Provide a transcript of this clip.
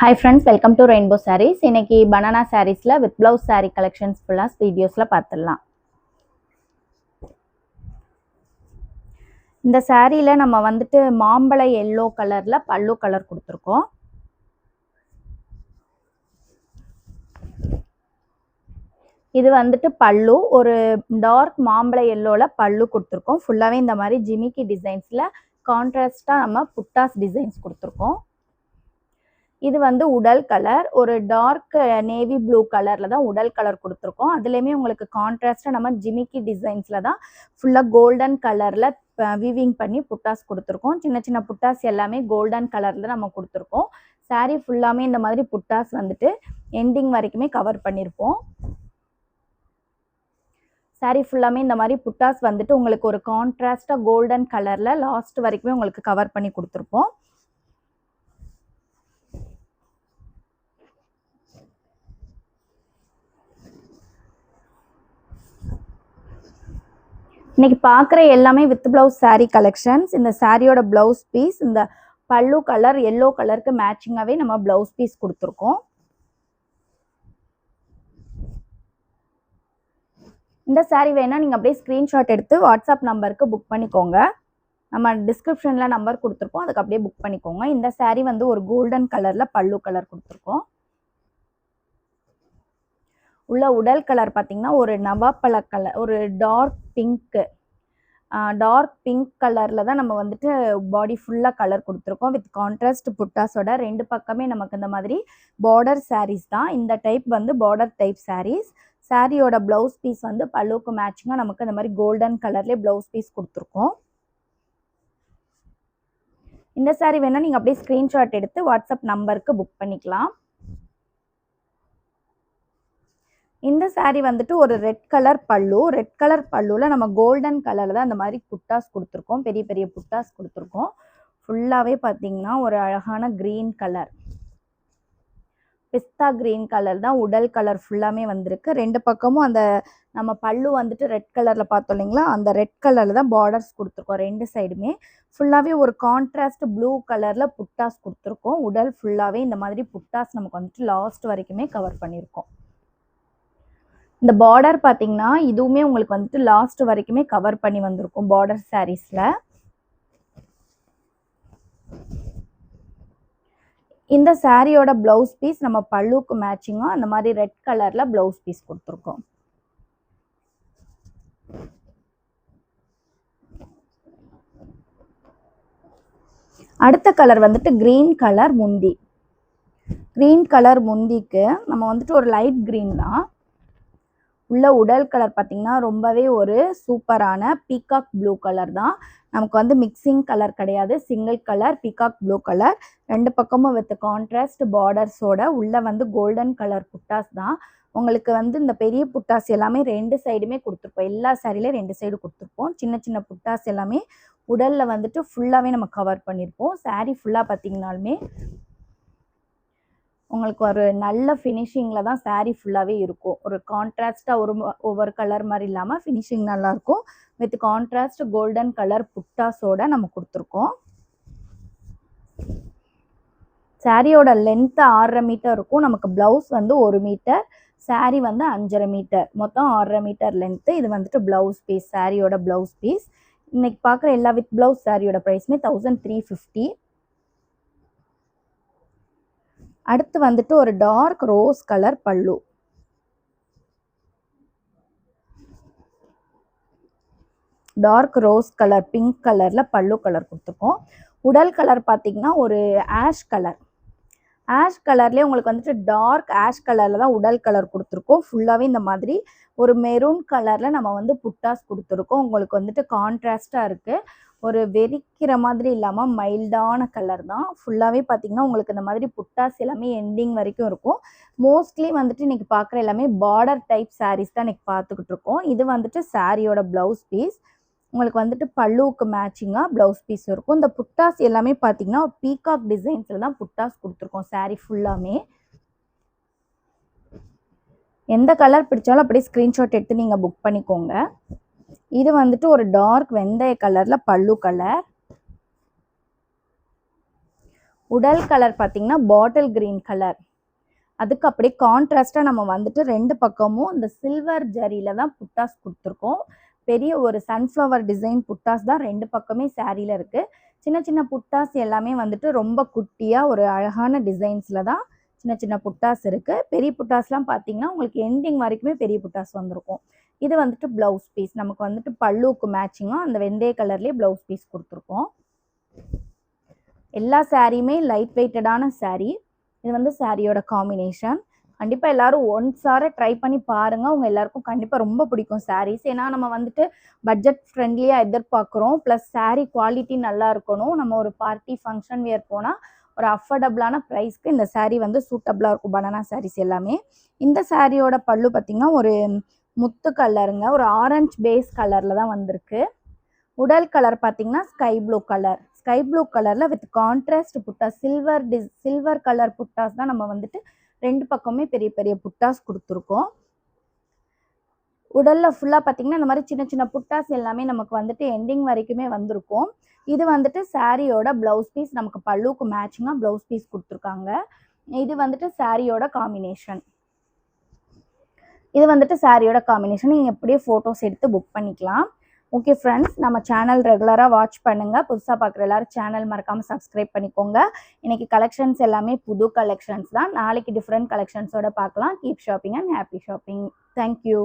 Hi friends, welcome to Rainbow Sarees. இன்னைக்கு banana sareesல with blouse saree collections full videosல பார்த்துடலாம். இந்த சாரீல நம்ம வந்துட்டு மாம்பழ yellow கலர்ல பல்லு கலர் கொடுத்திருக்கோம். இது வந்துட்டு பல்லு ஒரு டார்க் மாம்பழ yellowல பல்லு கொடுத்திருக்கோம். ஃபுல்லாவே இந்த மாதிரி ஜிமிக்கி டிசைன்ஸ்ல கான்ட்ராஸ்டா நம்ம புட்டாஸ் டிசைன்ஸ் கொடுத்திருக்கோம். இது வந்து உடல் கலர் ஒரு டார்க் நேவி ப்ளூ கலர்ல தான் உடல் கலர் கொடுத்துருக்கோம். அதுலேயுமே உங்களுக்கு கான்ட்ராஸ்டா நம்ம ஜிமிக்கி டிசைன்ஸ்ல தான் ஃபுல்லாக கோல்டன் கலர்ல வீவிங் பண்ணி புட்டாஸ் கொடுத்துருக்கோம். சின்ன சின்ன புட்டாஸ் எல்லாமே கோல்டன் கலர்ல நம்ம கொடுத்துருக்கோம். சாரீ ஃபுல்லாமே இந்த மாதிரி புட்டாஸ் வந்துட்டு எண்டிங் வரைக்குமே கவர் பண்ணியிருப்போம். சாரீ ஃபுல்லாமே இந்த மாதிரி புட்டாஸ் வந்துட்டு உங்களுக்கு ஒரு கான்ட்ராஸ்டா கோல்டன் கலர்ல லாஸ்ட் வரைக்குமே உங்களுக்கு கவர் பண்ணி கொடுத்துருப்போம். இன்னைக்கு பார்க்குற எல்லாமே வித் பிளவுஸ் சாரீ கலெக்ஷன்ஸ். இந்த சாரியோட பிளவுஸ் பீஸ் இந்த பல்லு கலர் எல்லோ கலருக்கு மேட்சிங்காகவே நம்ம பிளவுஸ் பீஸ் கொடுத்துருக்கோம். இந்த சாரீ வேணா நீங்கள் அப்படியே ஸ்க்ரீன்ஷாட் எடுத்து வாட்ஸ்அப் நம்பருக்கு புக் பண்ணிக்கோங்க. நம்ம டிஸ்கிரிப்ஷனில் நம்பர் கொடுத்துருக்கோம், அதுக்கு அப்படியே புக் பண்ணிக்கோங்க. இந்த சாரீ வந்து ஒரு கோல்டன் கலரில் பல்லு கலர் கொடுத்துருக்கோம். உள்ள உடல் கலர் பார்த்தீங்கன்னா ஒரு நவாப்பழ கலர், ஒரு டார்க் பிங்க் கலரில் தான் நம்ம வந்துட்டு பாடி ஃபுல்லாக கலர் கொடுத்துருக்கோம். வித் கான்ட்ராஸ்ட் புட்டாஸோட ரெண்டு பக்கமே நமக்கு இந்த மாதிரி பார்டர் சாரீஸ் தான். இந்த டைப் வந்து பார்டர் டைப் சாரீஸ். சாரியோட பிளவுஸ் பீஸ் வந்து பல்லுக்கு மேட்சிங்காக நமக்கு இந்த மாதிரி கோல்டன் கலர்லேயே பிளவுஸ் பீஸ் கொடுத்துருக்கோம். இந்த சாரீ வேணால் நீங்கள் அப்படியே ஸ்க்ரீன்ஷாட் எடுத்து வாட்ஸ்அப் நம்பருக்கு புக் பண்ணிக்கலாம். இந்த சாரீ வந்துட்டு ஒரு ரெட் கலர் பல்லுல நம்ம கோல்டன் கலர்ல தான் அந்த மாதிரி புட்டாஸ் கொடுத்துருக்கோம். பெரிய பெரிய புட்டாஸ் கொடுத்துருக்கோம். ஃபுல்லாவே பார்த்தீங்கன்னா ஒரு அழகான கிரீன் கலர், பிஸ்தா கிரீன் கலர் தான் உடல் கலர் ஃபுல்லாமே வந்திருக்கு. ரெண்டு பக்கமும் அந்த நம்ம பல்லு வந்துட்டு ரெட் கலர்ல பார்த்தோம் இல்லைங்களா, அந்த ரெட் கலர்ல தான் பார்டர்ஸ் கொடுத்துருக்கோம். ரெண்டு சைடுமே ஃபுல்லாவே ஒரு கான்ட்ராஸ்ட் ப்ளூ கலர்ல புட்டாஸ் கொடுத்துருக்கோம். உடல் ஃபுல்லாவே இந்த மாதிரி புட்டாஸ் நமக்கு வந்துட்டு லாஸ்ட் வரைக்குமே கவர் பண்ணியிருக்கோம். இந்த பார்டர் பார்த்தீங்கன்னா இதுவுமே உங்களுக்கு வந்துட்டு லாஸ்ட் வரைக்குமே கவர் பண்ணி வந்திருக்கும் பார்டர் சாரீஸ்ல. இந்த சாரியோட பிளவுஸ் பீஸ் நம்ம பல்லுக்கு மேட்சிங்கா அந்த மாதிரி ரெட் கலர்ல பிளவுஸ் பீஸ் கொடுத்துருக்கோம். அடுத்த கலர் வந்துட்டு கிரீன் கலர் முந்தி. கிரீன் கலர் முந்திக்கு நம்ம வந்துட்டு ஒரு லைட் கிரீன் தான். உள்ள உடல் கலர் பார்த்தீங்கன்னா ரொம்பவே ஒரு சூப்பரான பீகாக் ப்ளூ கலர் தான். நமக்கு வந்து மிக்சிங் கலர் கிடையாது, single colour peacock blue colour. ரெண்டு பக்கமும் வித் கான்ட்ராஸ்ட் பார்டர்ஸோட உள்ள வந்து கோல்டன் கலர் புட்டாஸ் தான். உங்களுக்கு வந்து இந்த பெரிய புட்டாஸ் எல்லாமே ரெண்டு சைடுமே கொடுத்துருப்போம். எல்லா சாரிலையும் ரெண்டு சைடு கொடுத்துருப்போம். சின்ன சின்ன புட்டாஸ் எல்லாமே உடல்ல வந்துட்டு ஃபுல்லாவே நம்ம கவர் பண்ணியிருப்போம். சாரீ ஃபுல்லாக பார்த்தீங்கன்னாலுமே உங்களுக்கு ஒரு நல்ல ஃபினிஷிங்கில் தான் சாரீ ஃபுல்லாகவே இருக்கும். ஒரு கான்ட்ராஸ்டாக ஒவ்வொரு கலர் மாதிரி இல்லாமல் ஃபினிஷிங் நல்லாயிருக்கும். வித் கான்ட்ராஸ்ட் கோல்டன் கலர் புட்டாஸோட நம்ம கொடுத்துருக்கோம். சாரியோட லென்த்து 6.5 மீட்டர் இருக்கும். நமக்கு ப்ளவுஸ் வந்து 1 மீட்டர், சாரீ வந்து 5.5 மீட்டர், மொத்தம் 6.5 மீட்டர் லென்த்து. இது வந்துட்டு ப்ளவுஸ் பீஸ், சாரியோட ப்ளவுஸ் பீஸ். இன்னைக்கு பார்க்குற எல்லா வித் ப்ளவுஸ் சாரியோட ப்ரைஸுமே 1350. அடுத்து வந்துட்டு ஒரு டார்க் ரோஸ் கலர் பல்லு. டார்க் ரோஸ் கலர் பிங்க் கலர்ல பல்லு கலர் கொடுத்துருக்கோம். உடல் கலர் பார்த்தீங்கன்னா ஒரு ஆஷ் கலர். ஆஷ் கலர்லேயே உங்களுக்கு வந்துட்டு டார்க் ஆஷ் கலரில் தான் உடல் கலர் கொடுத்துருக்கோம். ஃபுல்லாகவே இந்த மாதிரி ஒரு மெரூன் கலரில் நம்ம வந்து புட்டாஸ் கொடுத்துருக்கோம். உங்களுக்கு வந்துட்டு கான்ட்ராஸ்டாக இருக்குது. ஒரு வெறிக்கிற மாதிரி இல்லாமல் மைல்டான கலர் தான். ஃபுல்லாகவே பார்த்தீங்கன்னா உங்களுக்கு இந்த மாதிரி புட்டாஸ் எல்லாமே எண்டிங் வரைக்கும் இருக்கும். மோஸ்ட்லி வந்துட்டு இன்றைக்கி பார்க்குற எல்லாமே பார்டர் டைப் சாரீஸ் தான் இன்றைக்கி பார்த்துக்கிட்டு இருக்கோம். இது வந்துட்டு சாரியோட ப்ளவுஸ் பீஸ். உங்களுக்கு வந்துட்டு பல்லுவுக்கு மேட்சிங்காக ப்ளவுஸ் பீஸ் இருக்கும். இந்த புட்டாஸ் எல்லாமே பார்த்தீங்கன்னா பீகாக் டிசைன்ஸில் தான் புட்டாஸ் கொடுத்துருக்கோம். சாரீ ஃபுல்லாமே எந்த கலர் பிடிச்சாலும் அப்படியே ஸ்க்ரீன்ஷாட் எடுத்து நீங்கள் புக் பண்ணிக்கோங்க. இது வந்துட்டு ஒரு டார்க் வெந்தய கலரில் பல்லு கலர். உடல் கலர் பார்த்தீங்கன்னா பாட்டில் கிரீன் கலர். அதுக்கு அப்படியே கான்ட்ராஸ்ட்டாக நம்ம வந்துட்டு 2 பக்கமும் இந்த சில்வர் ஜரியில் தான் புட்டாஸ் கொடுத்துருக்கோம். பெரிய ஒரு சன்ஃப்ளவர் டிசைன் புட்டாஸ் தான் 2 பக்கமே சாரியில் இருக்குது. சின்ன சின்ன புட்டாஸ் எல்லாமே வந்துட்டு ரொம்ப குட்டியாக ஒரு அழகான டிசைன்ஸில் தான் சின்ன சின்ன புட்டாஸ் இருக்குது. பெரிய புட்டாஸ்லாம் பார்த்தீங்கன்னா உங்களுக்கு எண்டிங் வரைக்குமே பெரிய புட்டாஸ் வந்திருக்கும். இது வந்துட்டு ப்ளவுஸ் பீஸ். நமக்கு வந்துட்டு பல்லுவுக்கு மேட்சிங்காக அந்த வெந்தய கலர்லேயே ப்ளவுஸ் பீஸ் கொடுத்துருக்கோம். எல்லா சாரியுமே லைட் வெயிட்டடான சாரீ. இது வந்து சாரியோட காம்பினேஷன். கண்டிப்பாக எல்லோரும் ஒன்ஸார ட்ரை பண்ணி பாருங்கள். உங்கள் எல்லாருக்கும் கண்டிப்பாக ரொம்ப பிடிக்கும் சாரீஸ். ஏன்னா நம்ம வந்துட்டு பட்ஜெட் ஃப்ரெண்ட்லியாக எதிர்பார்க்குறோம். ப்ளஸ் சாரீ குவாலிட்டி நல்லா இருக்கணும். நம்ம ஒரு பார்ட்டி ஃபங்க்ஷன் வியர் போனால் ஒரு அஃபோர்டபுளான ப்ரைஸ்க்கு இந்த சாரீ வந்து சூட்டபுளாக இருக்கும். பனானா சாரீஸ் எல்லாமே. இந்த சாரியோட பல்லு பார்த்திங்கன்னா ஒரு முத்து கலருங்க. ஒரு ஆரஞ்சு பேஸ் கலரில் தான் வந்திருக்கு. உடல் கலர் பார்த்திங்கன்னா sky blue colour. Sky blue கலரில் with contrast buttas silver colour புட்டாஸ் தான் நம்ம வந்துட்டு 2 பக்கமே பெரிய பெரிய புட்டாஸ் கொடுத்துருக்கோம். உடலில் ஃபுல்லாக பார்த்திங்கன்னா இந்த மாதிரி சின்ன சின்ன புட்டாஸ் எல்லாமே நமக்கு வந்துட்டு எண்டிங் வரைக்குமே வந்திருக்கும். இது வந்துட்டு சாரியோட ப்ளவுஸ் பீஸ். நமக்கு பல்லுக்கு மேட்சிங்காக ப்ளவுஸ் பீஸ் கொடுத்துருக்காங்க. இது வந்துட்டு சாரியோட காம்பினேஷன். நீங்கள் எப்படியே ஃபோட்டோஸ் எடுத்து புக் பண்ணிக்கலாம். ஓகே ஃப்ரெண்ட்ஸ், நம்ம சேனல் ரெகுலராக வாட்ச் பண்ணுங்கள். புதுசாக பார்க்குற எல்லோரும் சேனல் மறக்காமல் சப்ஸ்கிரைப் பண்ணிக்கோங்க. இன்றைக்கி கலெக்ஷன்ஸ் எல்லாமே புது கலெக்ஷன்ஸ் தான். நாளைக்கு டிஃப்ரெண்ட் கலெக்ஷன்ஸோடு பார்க்கலாம். Keep shopping and happy shopping. Thank you.